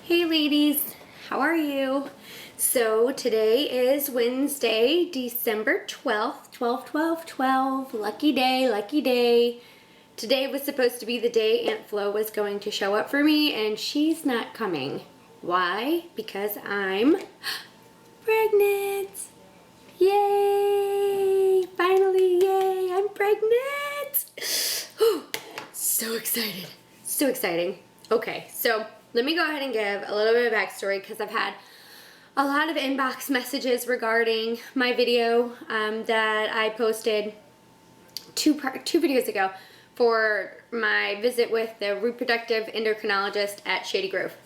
Hey ladies, how are you? So today is Wednesday, December 12th, 12. Lucky day, lucky day. Today was supposed to be the day Aunt Flo was going to show up for me, and she's not coming. Why? Because I'm pregnant. Yay! Finally, yay! I'm pregnant! So excited. So exciting. Okay, so let me go ahead and give a little bit of backstory because I've had a lot of inbox messages regarding my video that I posted two videos ago for my visit with the reproductive endocrinologist at Shady Grove.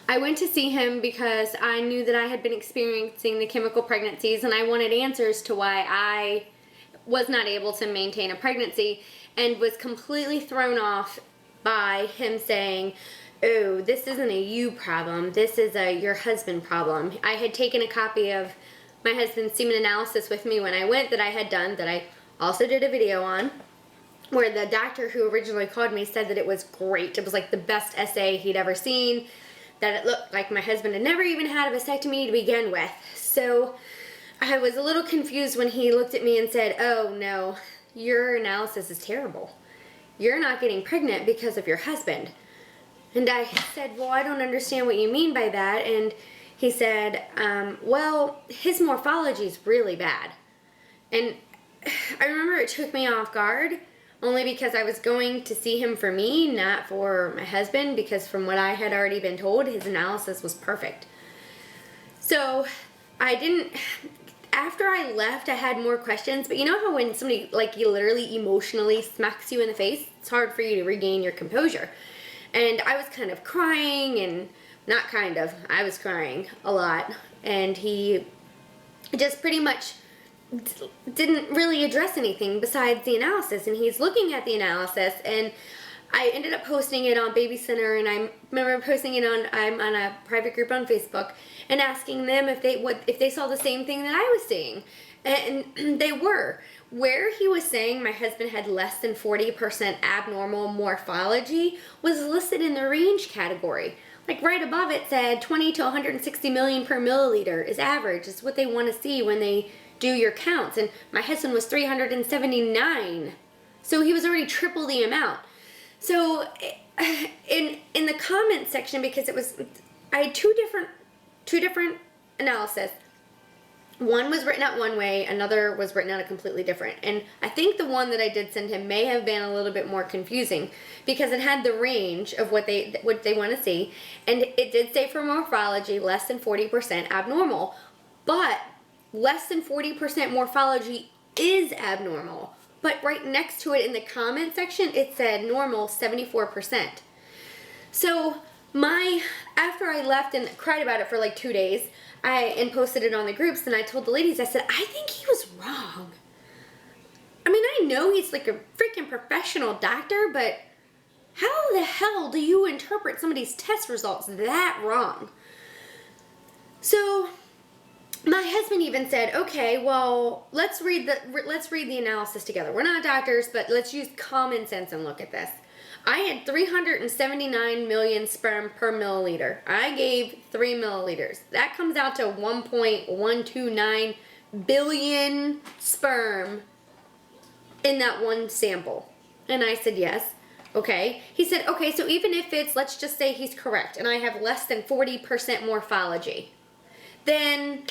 I went to see him because I knew that I had been experiencing the chemical pregnancies and I wanted answers to why I was not able to maintain a pregnancy, and was completely thrown off by him saying, oh, this isn't a you problem, this is a your husband problem. I had taken a copy of my husband's semen analysis with me when I went that I had done, that I also did a video on, where the doctor who originally called me said that it was great. It was like the best essay he'd ever seen, that it looked like my husband had never even had a vasectomy to begin with. So I was a little confused when he looked at me and said, oh no, your analysis is terrible. You're not getting pregnant because of your husband. And I said, well, I don't understand what you mean by that. And he said, well, his morphology is really bad. And I remember it took me off guard, only because I was going to see him for me, not for my husband, because from what I had already been told, his analysis was perfect. So I didn't, after I left, I had more questions, but you know how when somebody, like, you literally emotionally smacks you in the face, it's hard for you to regain your composure. And I was kind of crying, and not kind of, I was crying a lot, and he just pretty much didn't really address anything besides the analysis. And he's looking at the analysis, and I ended up posting it on Baby Center, and I remember posting it on, I'm on a private group on Facebook, and asking them if they saw the same thing that I was seeing. And they were. Where he was saying my husband had less than 40% abnormal morphology was listed in the range category. Like right above it said 20 to 160 million per milliliter is average. It's what they want to see when they do your counts. And my husband was 379. So he was already triple the amount. So in the comment section, because it was, I had two different analysis. One was written out one way, another was written out a completely different. And I think the one that I did send him may have been a little bit more confusing because it had the range of what they want to see. And it did say for morphology less than 40% abnormal. But less than 40% morphology is abnormal. But right next to it in the comment section, it said normal 74%. So after I left and cried about it for like 2 days, and posted it on the groups, and I told the ladies, I said, I think he was wrong. I mean, I know he's like a freaking professional doctor, but how the hell do you interpret somebody's test results that wrong? So my husband even said, okay, well, let's read the analysis together. We're not doctors, but let's use common sense and look at this. I had 379 million sperm per milliliter. I gave 3 milliliters. That comes out to 1.129 billion sperm in that one sample. And I said, yes. Okay. He said, okay, so even if it's, let's just say he's correct, and I have less than 40% morphology, then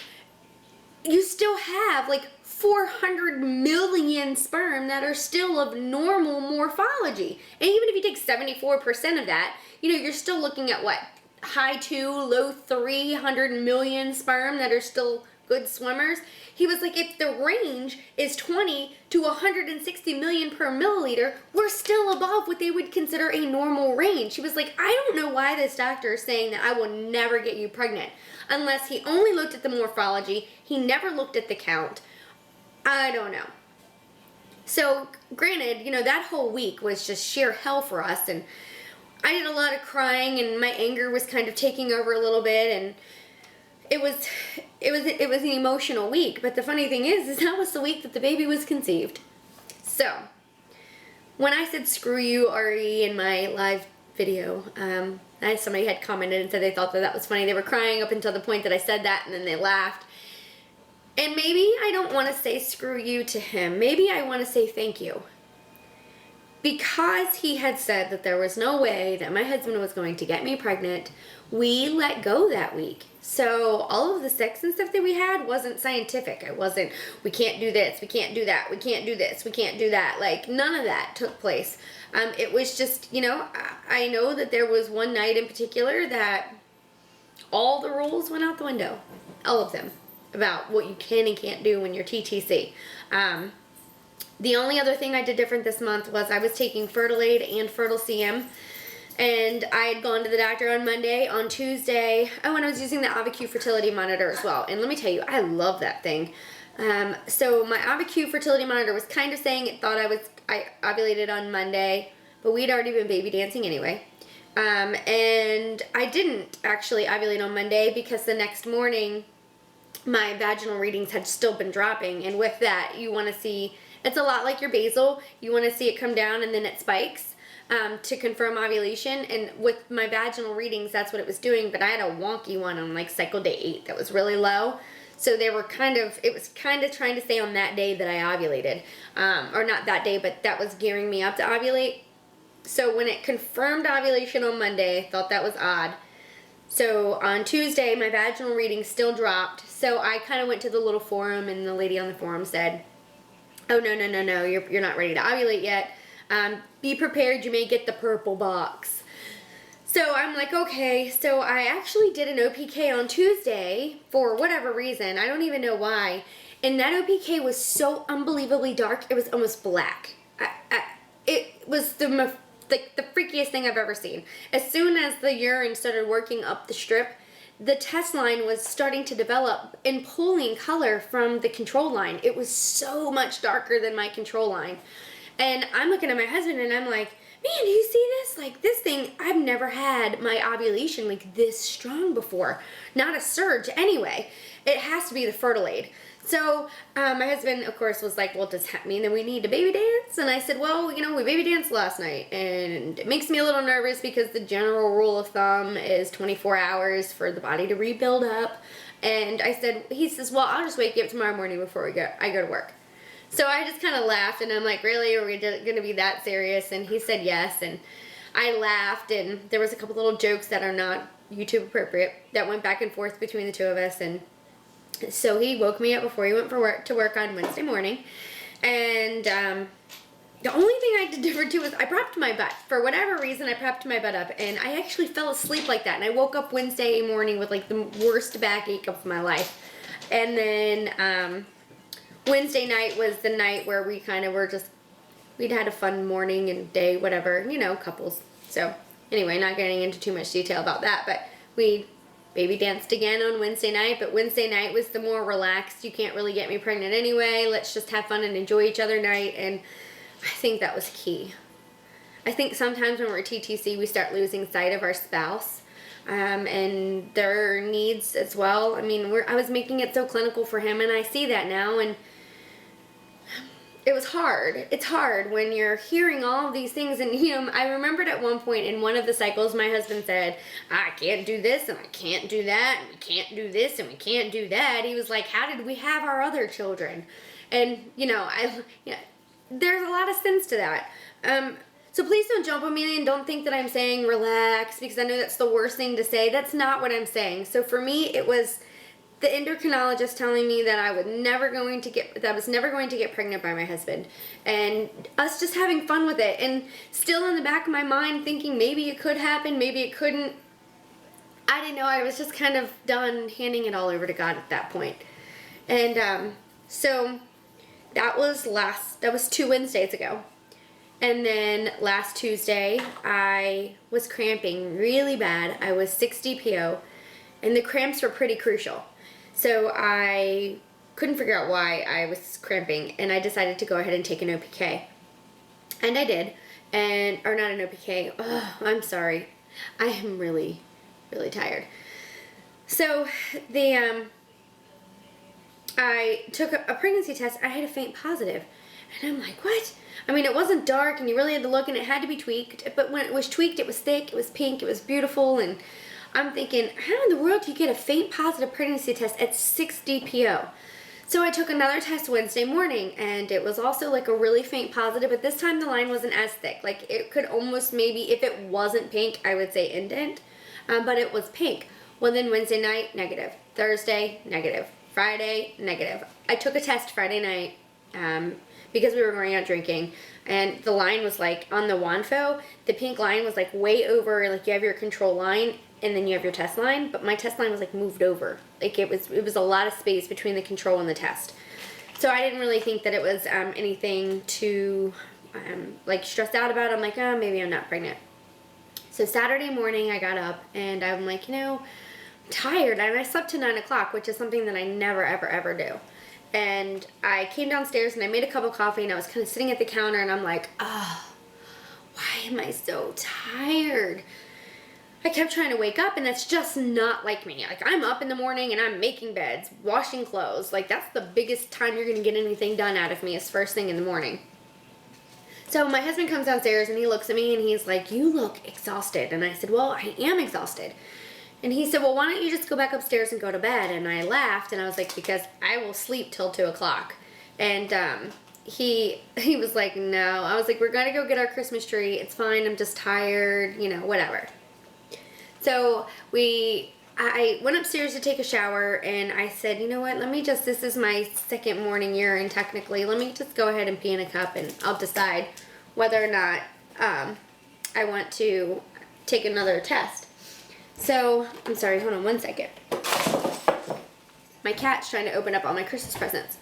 you still have like 400 million sperm that are still of normal morphology. And even if you take 74% of that, you're still looking at what? High 2, low 300 million sperm that are still good swimmers. He was like, if the range is 20 to 160 million per milliliter, we're still above what they would consider a normal range. He was like, I don't know why this doctor is saying that I will never get you pregnant, unless he only looked at the morphology, he never looked at the count. I don't know. So, granted, that whole week was just sheer hell for us, and I did a lot of crying, and my anger was kind of taking over a little bit, and it was an emotional week. But the funny thing is that was the week that the baby was conceived. So, when I said screw you, Ari, in my live video, Somebody had commented and said they thought that was funny. They were crying up until the point that I said that, and then they laughed. And maybe I don't want to say screw you to him. Maybe I want to say thank you. Because he had said that there was no way that my husband was going to get me pregnant, we let go that week. So all of the sex and stuff that we had wasn't scientific. It wasn't, we can't do this, we can't do that, we can't do this, we can't do that. Like, none of that took place. It was just, you know, I know that there was one night in particular that all the rules went out the window. All of them. About what you can and can't do when you're TTC. The only other thing I did different this month was I was taking Fertilade and Fertile CM, and I had gone to the doctor on Monday. On Tuesday, and I was using the AviQ fertility monitor as well. And let me tell you, I love that thing. So my AviQ fertility monitor was kind of saying it thought I ovulated on Monday, but we'd already been baby dancing anyway. And I didn't actually ovulate on Monday because the next morning my vaginal readings had still been dropping, and with that you want to see, it's a lot like your basal, you want to see it come down and then it spikes to confirm ovulation. And with my vaginal readings, that's what it was doing, but I had a wonky one on like cycle day 8 that was really low. So they were it was kind of trying to say on that day that I ovulated, or not that day, but that was gearing me up to ovulate. So when it confirmed ovulation on Monday, I thought that was odd. So on Tuesday, my vaginal reading still dropped. So I kind of went to the little forum, and the lady on the forum said, oh, no, you're not ready to ovulate yet. Be prepared, you may get the purple box. So I'm like, okay. So I actually did an OPK on Tuesday for whatever reason. I don't even know why. And that OPK was so unbelievably dark, it was almost black. It was the freakiest thing I've ever seen. As soon as the urine started working up the strip, the test line was starting to develop and pulling color from the control line. It was so much darker than my control line. And I'm looking at my husband and I'm like, man, do you see this? Like, this thing, I've never had my ovulation like this strong before. Not a surge anyway. It has to be the Fertilade. So my husband, of course, was like, well, does that mean that we need to baby dance? And I said, well, you know, we baby danced last night, and it makes me a little nervous because the general rule of thumb is 24 hours for the body to rebuild up. And I said, he says, well, I'll just wake you up tomorrow morning before I go to work. So I just kind of laughed, and I'm like, really? Are we going to be that serious? And he said yes, and I laughed, and there was a couple little jokes that are not YouTube appropriate that went back and forth between the two of us. And so he woke me up before he went to work on Wednesday morning, and the only thing I did different too was I propped my butt. For whatever reason, I propped my butt up, and I actually fell asleep like that, and I woke up Wednesday morning with like the worst backache of my life. And then Wednesday night was the night where we kind of were just, we'd had a fun morning and day, whatever, you know, couples. So anyway, not getting into too much detail about that, but we baby danced again on Wednesday night, but Wednesday night was the more relaxed, you can't really get me pregnant anyway, let's just have fun and enjoy each other night. And I think that was key. I think sometimes when we're TTC, we start losing sight of our spouse and their needs as well. I mean, I was making it so clinical for him, and I see that now, and it was hard. It's hard when you're hearing all of these things. And, you know, I remembered at one point in one of the cycles, my husband said, I can't do this, and I can't do that, and we can't do this, and we can't do that. He was like, how did we have our other children? And, you know, there's a lot of sense to that. So please don't jump on me and don't think that I'm saying relax, because I know that's the worst thing to say. That's not what I'm saying. So for me, it was the endocrinologist telling me that I was never going to get pregnant by my husband, and us just having fun with it, and still in the back of my mind thinking maybe it could happen, maybe it couldn't. I didn't know. I was just kind of done handing it all over to God at that point. And so that was 2 Wednesdays ago. And then last Tuesday I was cramping really bad. I was 6 DPO, and the cramps were pretty crucial. So I couldn't figure out why I was cramping, and I decided to go ahead and take an OPK. And I did. Or not an OPK. Oh, I'm sorry. I am really, really tired. So I took a pregnancy test. I had a faint positive. And I'm like, what? I mean, it wasn't dark, and you really had to look, and it had to be tweaked. But when it was tweaked, it was thick, it was pink, it was beautiful. And I'm thinking, how in the world do you get a faint positive pregnancy test at 6 DPO? So I took another test Wednesday morning, and it was also like a really faint positive, but this time the line wasn't as thick. Like, it could almost maybe, if it wasn't pink, I would say indent, but it was pink. Well, then Wednesday night, negative. Thursday, negative. Friday, negative. I took a test Friday night because we were going out drinking, and the line was like, on the WANFO, the pink line was like way over, like you have your control line, and then you have your test line, but my test line was like moved over. Like it was a lot of space between the control and the test. So I didn't really think that it was anything to like stress out about. I'm like, oh, maybe I'm not pregnant. So Saturday morning I got up and I'm like, I'm tired, and I slept to 9 o'clock, which is something that I never ever ever do. And I came downstairs and I made a cup of coffee, and I was kind of sitting at the counter, and I'm like, oh, why am I so tired? I kept trying to wake up, and that's just not like me. Like, I'm up in the morning and I'm making beds, washing clothes. Like, that's the biggest time you're going to get anything done out of me, is first thing in the morning. So my husband comes downstairs and he looks at me and he's like, you look exhausted. And I said, well, I am exhausted. And he said, well, why don't you just go back upstairs and go to bed? And I laughed, and I was like, because I will sleep till 2 o'clock. And he was like, no. I was like, we're going to go get our Christmas tree. It's fine. I'm just tired, whatever. So I went upstairs to take a shower, and I said, you know what, this is my second morning urine technically. Let me just go ahead and pee in a cup, and I'll decide whether or not I want to take another test. So, I'm sorry, hold on one second. My cat's trying to open up all my Christmas presents.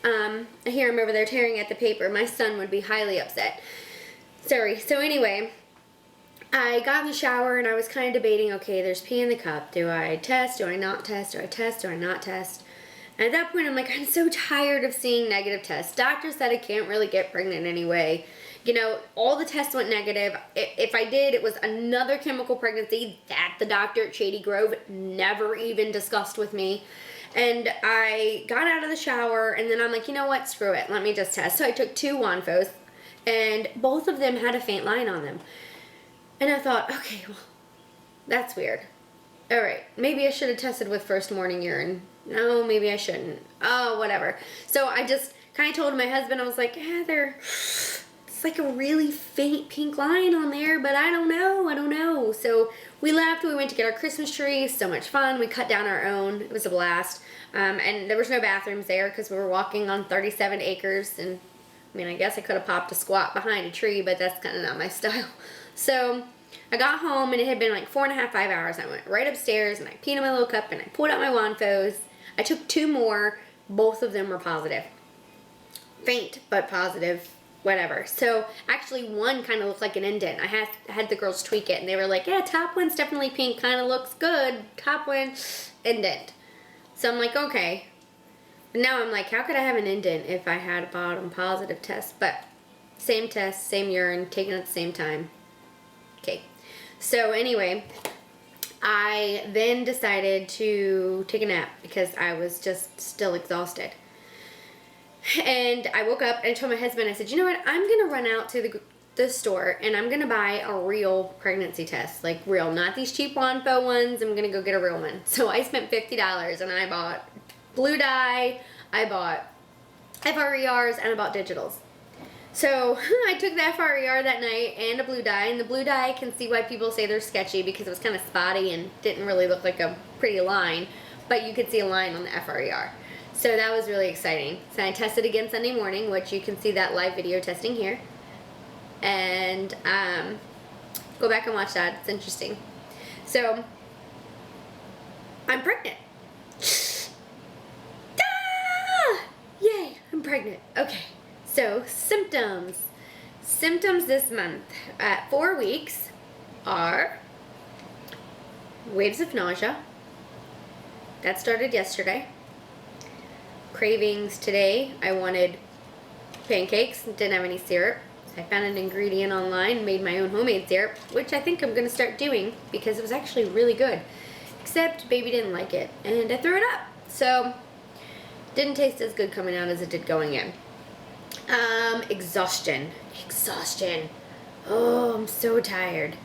I hear him over there tearing at the paper. My son would be highly upset. Sorry. So anyway, I got in the shower and I was kind of debating, okay, there's pee in the cup. Do I test? Do I not test? Do I test? Do I not test? And at that point, I'm like, I'm so tired of seeing negative tests. Doctor said I can't really get pregnant anyway. All the tests went negative. If I did, it was another chemical pregnancy that the doctor at Shady Grove never even discussed with me. And I got out of the shower, and then I'm like, you know what? Screw it. Let me just test. So I took 2 WANFOs, and both of them had a faint line on them. And I thought, okay, well, that's weird. All right, maybe I should have tested with first morning urine. No, maybe I shouldn't. Oh, whatever. So I just kind of told my husband, I was like, it's like a really faint pink line on there, but I don't know. So we left, we went to get our Christmas tree, so much fun. We cut down our own, it was a blast. And there was no bathrooms there because we were walking on 37 acres. And I guess I could have popped a squat behind a tree, but that's kind of not my style. So I got home, and it had been like 4.5, 5 hours. I went right upstairs, and I peed in my little cup, and I pulled out my WANFOs. I took 2 more. Both of them were positive. Faint, but positive, whatever. So actually one kind of looked like an indent. I had the girls tweak it, and they were like, yeah, top one's definitely pink, kind of looks good. Top one, indent. So I'm like, okay. But now I'm like, how could I have an indent if I had a bottom positive test? But same test, same urine, taken at the same time. Okay. So anyway, I then decided to take a nap because I was just still exhausted. And I woke up and I told my husband, I said, you know what, I'm going to run out to the store and I'm going to buy a real pregnancy test. Like real, not these cheap WANFO ones. I'm going to go get a real one. So I spent $50 and I bought blue dye, I bought FRERs, and I bought digitals. So I took the FRER that night and a blue dye, and the blue dye, I can see why people say they're sketchy because it was kind of spotty and didn't really look like a pretty line, but you could see a line on the FRER. So that was really exciting. So I tested again Sunday morning, which you can see that live video testing here. And go back and watch that. It's interesting. So I'm pregnant. Ah! Yay, I'm pregnant. Okay. So symptoms. Symptoms this month at 4 weeks are waves of nausea. That started yesterday. Cravings today. I wanted pancakes, didn't have any syrup. So I found an ingredient online, made my own homemade syrup, which I think I'm going to start doing because it was actually really good. Except baby didn't like it and I threw it up. So didn't taste as good coming out as it did going in. Exhaustion. Exhaustion. Oh, I'm so tired.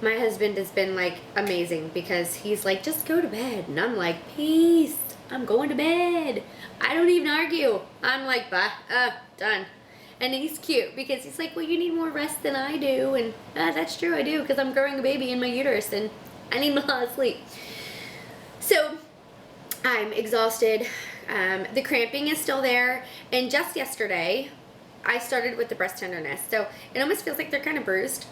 My husband has been like amazing because he's like, just go to bed. And I'm like, peace. I'm going to bed. I don't even argue. I'm like, bye. Done. And he's cute because he's like, well, you need more rest than I do. And that's true, I do, because I'm growing a baby in my uterus and I need a lot of sleep. So I'm exhausted. The cramping is still there. And just yesterday, I started with the breast tenderness. So it almost feels like they're kind of bruised.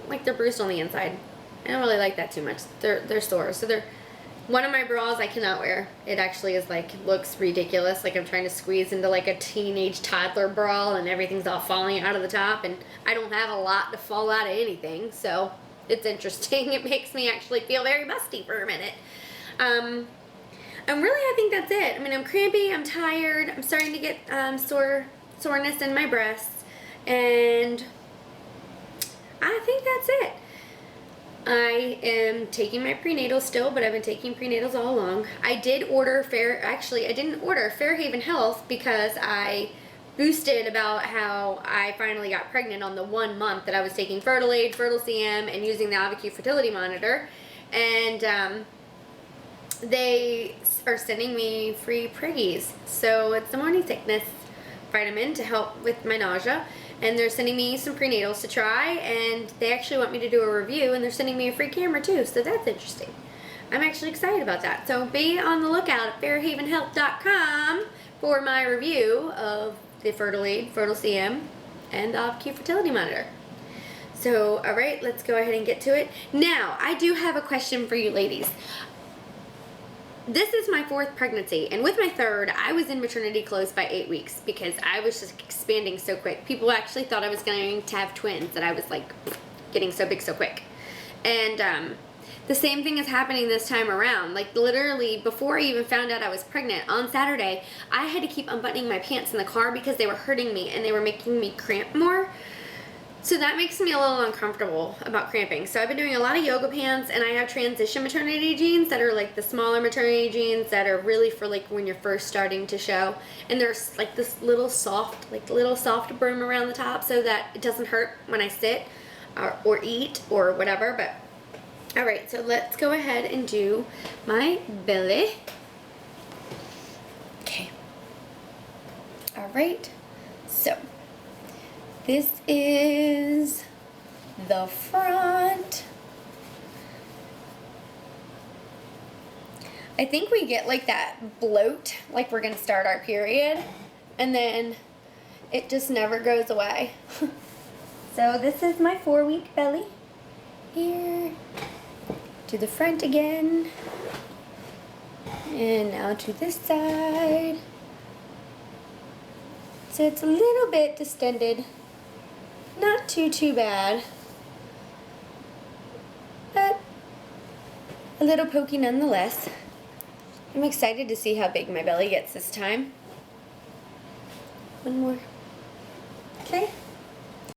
Like they're bruised on the inside. I don't really like that too much. They're sore. So they're... One of my bras I cannot wear. It actually is like, looks ridiculous. Like I'm trying to squeeze into like a teenage toddler bra and everything's all falling out of the top. And I don't have a lot to fall out of anything. So it's interesting. It makes me actually feel very busty for a minute. And really I think that's it. I mean, I'm crampy, I'm tired, I'm starting to get soreness in my breasts. And I think that's it. I am taking my prenatal still, but I've been taking prenatals all along. I did order I didn't order Fairhaven Health because I boosted about how I finally got pregnant on the 1 month that I was taking Fertilade, Fertile CM, and using the AviQ fertility monitor. And they are sending me free Preggies. So it's the morning sickness vitamin to help with my nausea. And they're sending me some prenatals to try, and they actually want me to do a review, and they're sending me a free camera too, so that's interesting. I'm actually excited about that. So be on the lookout at fairhavenhealth.com for my review of the Fertilade, Fertile CM, and the AviQ fertility monitor. So, alright, let's go ahead and get to it. Now, I do have a question for you ladies. This is my 4th pregnancy, and with my 3rd, I was in maternity clothes by 8 weeks because I was just expanding so quick. People actually thought I was going to have twins, and I was like getting so big so quick. And the same thing is happening this time around. Like literally, before I even found out I was pregnant, on Saturday, I had to keep unbuttoning my pants in the car because they were hurting me and they were making me cramp more. So that makes me a little uncomfortable about cramping. So I've been doing a lot of yoga pants, and I have transition maternity jeans that are like the smaller maternity jeans that are really for like when you're first starting to show. And there's like this little soft brim around the top so that it doesn't hurt when I sit or eat or whatever. But all right, so let's go ahead and do my belly. Okay. All right, so this is the front. I think we get like that bloat, like we're gonna start our period, and then it just never goes away. So this is my 4-week belly. Here, to the front again, and now to this side. So it's a little bit distended. Not too bad, but a little pokey nonetheless. I'm excited to see how big my belly gets this time. One more. Okay.